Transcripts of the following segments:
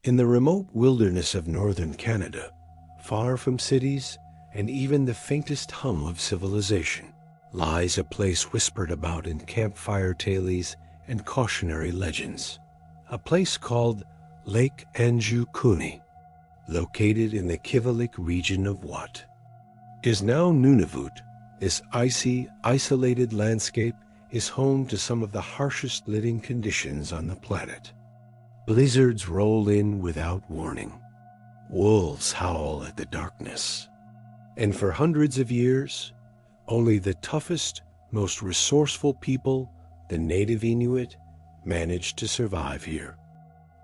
In the remote wilderness of northern Canada, far from cities and even the faintest hum of civilization, lies a place whispered about in campfire tales and cautionary legends. A place called Lake Anjikuni, located in the Kivalliq region of what is now Nunavut. This icy, isolated landscape is home to some of the harshest living conditions on the planet. Blizzards roll in without warning. Wolves howl at the darkness. And for hundreds of years, only the toughest, most resourceful people, the native Inuit, managed to survive here.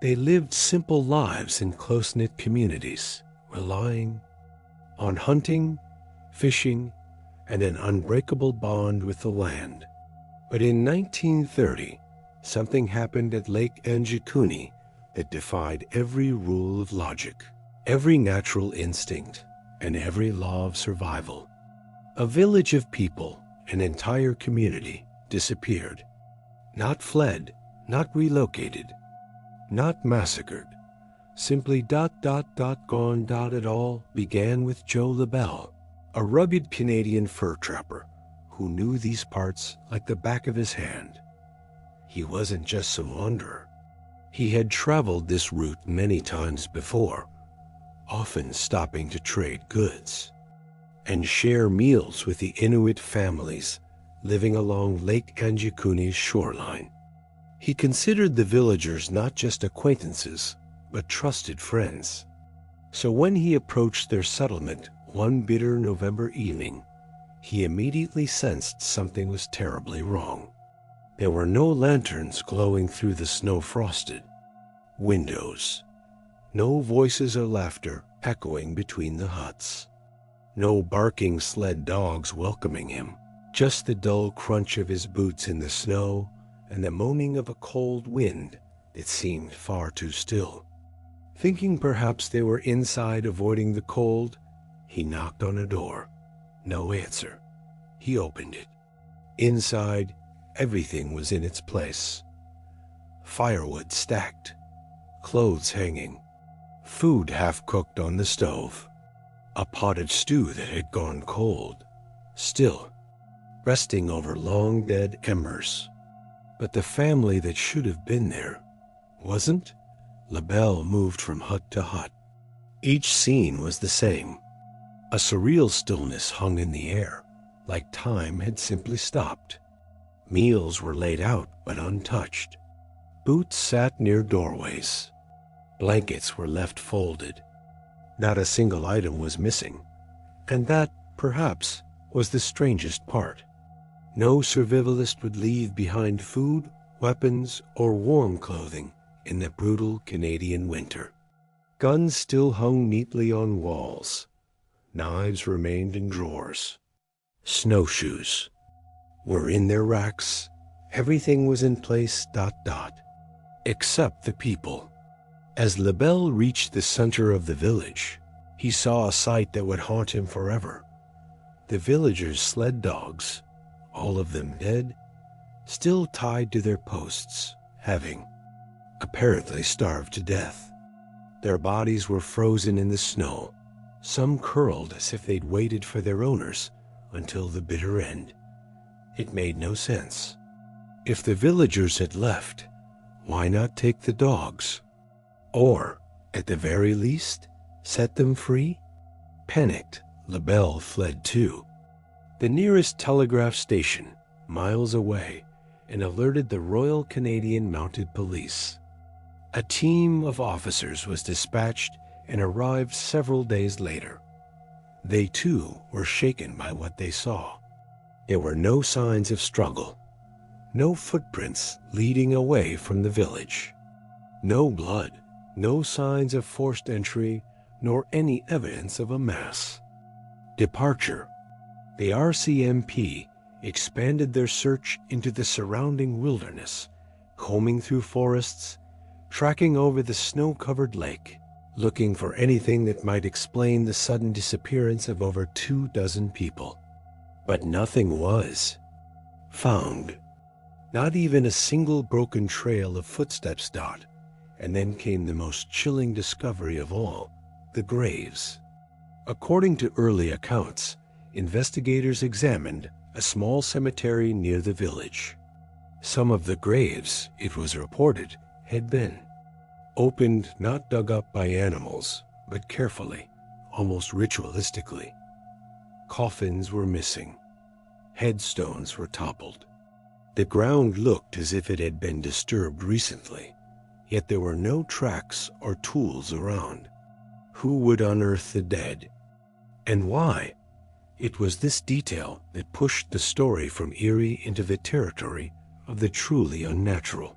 They lived simple lives in close-knit communities, relying on hunting, fishing, and an unbreakable bond with the land. But in 1930, something happened at Lake Anjikuni that defied every rule of logic, every natural instinct, and every law of survival. A village of people, an entire community, disappeared. Not fled, not relocated, not massacred. Simply ... gone. It all began with Joe LaBelle, a rugged Canadian fur trapper who knew these parts like the back of his hand. He wasn't just some wanderer. He had traveled this route many times before, often stopping to trade goods and share meals with the Inuit families living along Lake Anjikuni's shoreline. He considered the villagers not just acquaintances, but trusted friends. So when he approached their settlement one bitter November evening, he immediately sensed something was terribly wrong. There were no lanterns glowing through the snow-frosted windows, no voices or laughter echoing between the huts, no barking sled dogs welcoming him, just the dull crunch of his boots in the snow and the moaning of a cold wind that seemed far too still. Thinking perhaps they were inside avoiding the cold, he knocked on a door. No answer. He opened it. Inside, everything was in its place. Firewood stacked, clothes hanging, food half-cooked on the stove, a potted stew that had gone cold, still, resting over long dead embers. But the family that should have been there wasn't. LaBelle moved from hut to hut. Each scene was the same. A surreal stillness hung in the air, like time had simply stopped. Meals were laid out but untouched. Boots sat near doorways. Blankets were left folded. Not a single item was missing, and that, perhaps, was the strangest part. No survivalist would leave behind food, weapons, or warm clothing in the brutal Canadian winter. Guns still hung neatly on walls. Knives remained in drawers. Snowshoes were in their racks. Everything was in place ... except the people. As LaBelle reached the center of the village, he saw a sight that would haunt him forever. The villagers' sled dogs, all of them dead, still tied to their posts, having apparently starved to death. Their bodies were frozen in the snow, some curled as if they'd waited for their owners until the bitter end. It made no sense. If the villagers had left, why not take the dogs? Or, at the very least, set them free? Panicked, LaBelle fled too. The nearest telegraph station, miles away, and alerted the Royal Canadian Mounted Police. A team of officers was dispatched and arrived several days later. They too were shaken by what they saw. There were no signs of struggle, no footprints leading away from the village, no blood, no signs of forced entry, nor any evidence of a mass departure. The RCMP expanded their search into the surrounding wilderness, combing through forests, tracking over the snow-covered lake, looking for anything that might explain the sudden disappearance of over 24 people. But nothing was found. Not even a single broken trail of footsteps. And then came the most chilling discovery of all, the graves. According to early accounts, investigators examined a small cemetery near the village. Some of the graves, it was reported, had been opened, not dug up by animals, but carefully, almost ritualistically. Coffins were missing. Headstones were toppled. The ground looked as if it had been disturbed recently, yet there were no tracks or tools around. Who would unearth the dead? And why? It was this detail that pushed the story from eerie into the territory of the truly unnatural.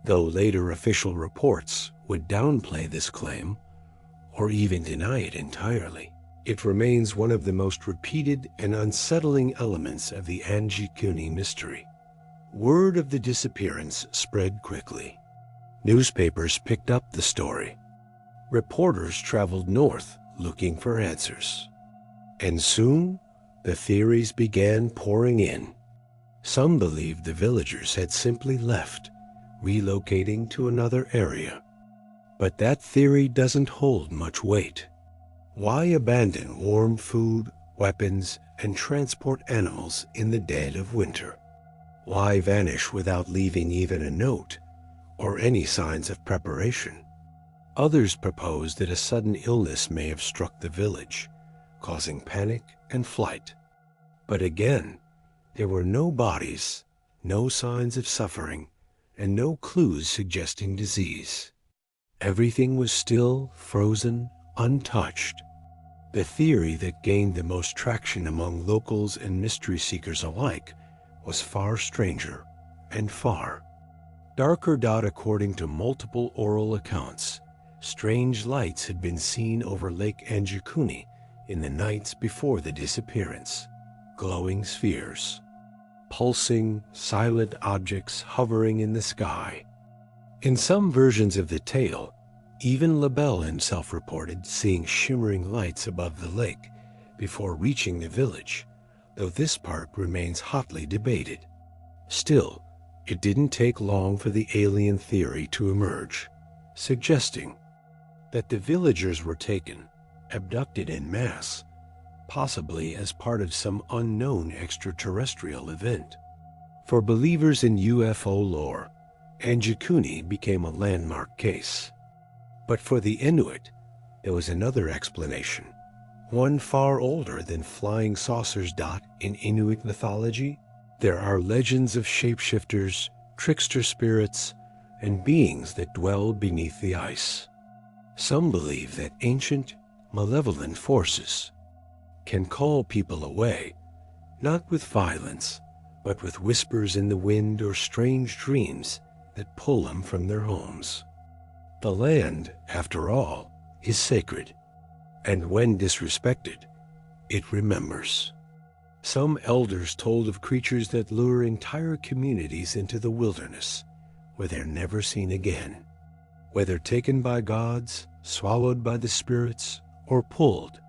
Though later official reports would downplay this claim, or even deny it entirely, it remains one of the most repeated and unsettling elements of the Anjikuni mystery. Word of the disappearance spread quickly. Newspapers picked up the story. Reporters traveled north looking for answers. And soon, the theories began pouring in. Some believed the villagers had simply left, relocating to another area. But that theory doesn't hold much weight. Why abandon warm food, weapons, and transport animals in the dead of winter? Why vanish without leaving even a note or any signs of preparation? Others proposed that a sudden illness may have struck the village, causing panic and flight. But again, there were no bodies, no signs of suffering, and no clues suggesting disease. Everything was still, frozen, untouched. The theory that gained the most traction among locals and mystery seekers alike was far stranger and far darker. According to multiple oral accounts, strange lights had been seen over Lake Anjikuni in the nights before the disappearance. Glowing spheres, pulsing, silent objects hovering in the sky. In some versions of the tale, even Labelle himself reported seeing shimmering lights above the lake before reaching the village, though this part remains hotly debated. Still, it didn't take long for the alien theory to emerge, suggesting that the villagers were taken, abducted en masse, possibly as part of some unknown extraterrestrial event. For believers in UFO lore, Anjikuni became a landmark case. But for the Inuit, there was another explanation, one far older than flying saucers. In Inuit mythology, there are legends of shapeshifters, trickster spirits, and beings that dwell beneath the ice. Some believe that ancient, malevolent forces can call people away, not with violence, but with whispers in the wind or strange dreams that pull them from their homes. The land, after all, is sacred, and when disrespected, it remembers. Some elders told of creatures that lure entire communities into the wilderness, where they're never seen again. Whether taken by gods, swallowed by the spirits, or pulled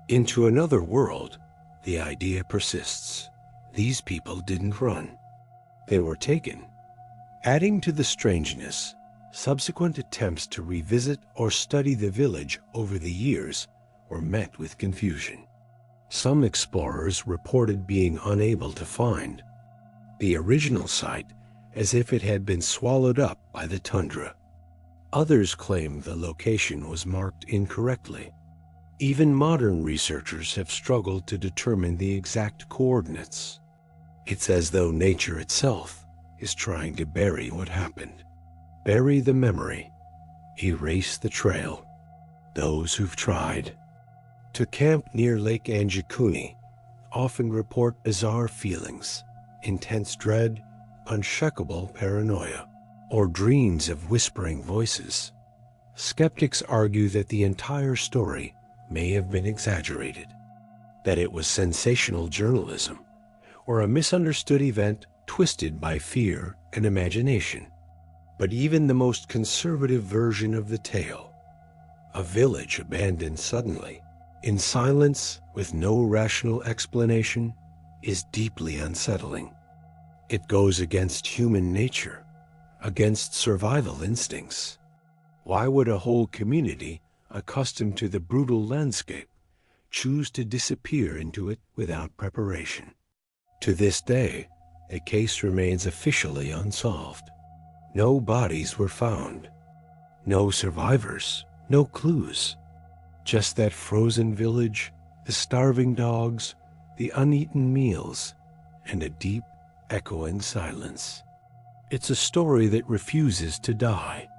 into another world, the idea persists. These people didn't run. They were taken. Adding to the strangeness, subsequent attempts to revisit or study the village over the years were met with confusion. Some explorers reported being unable to find the original site, as if it had been swallowed up by the tundra. Others claimed the location was marked incorrectly. Even modern researchers have struggled to determine the exact coordinates. It's as though nature itself is trying to bury what happened. Bury the memory, erase the trail. Those who've tried to camp near Lake Anjikuni often report bizarre feelings, intense dread, unshakable paranoia, or dreams of whispering voices. Skeptics argue that the entire story may have been exaggerated, that it was sensational journalism, or a misunderstood event twisted by fear and imagination. But even the most conservative version of the tale, a village abandoned suddenly, in silence with no rational explanation, is deeply unsettling. It goes against human nature, against survival instincts. Why would a whole community, accustomed to the brutal landscape, choose to disappear into it without preparation? To this day, the case remains officially unsolved. No bodies were found. No survivors, no clues. Just that frozen village, the starving dogs, the uneaten meals, and a deep, echoing silence. It's a story that refuses to die.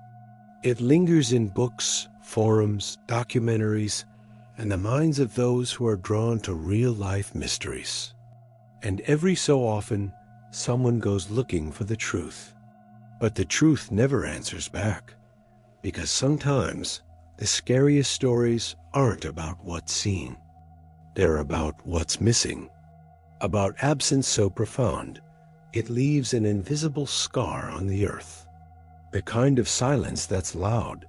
It lingers in books, forums, documentaries, and the minds of those who are drawn to real-life mysteries. And every so often, someone goes looking for the truth. But the truth never answers back, because sometimes the scariest stories aren't about what's seen. They're about what's missing, about absence so profound it leaves an invisible scar on the earth. The kind of silence that's loud,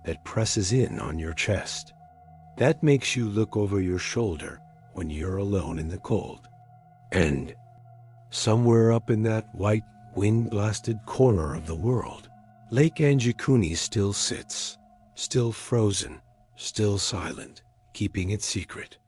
that presses in on your chest, that makes you look over your shoulder when you're alone in the cold. And somewhere up in that white, wind-blasted corner of the world, Lake Anjikuni still sits, still frozen, still silent, keeping it secret.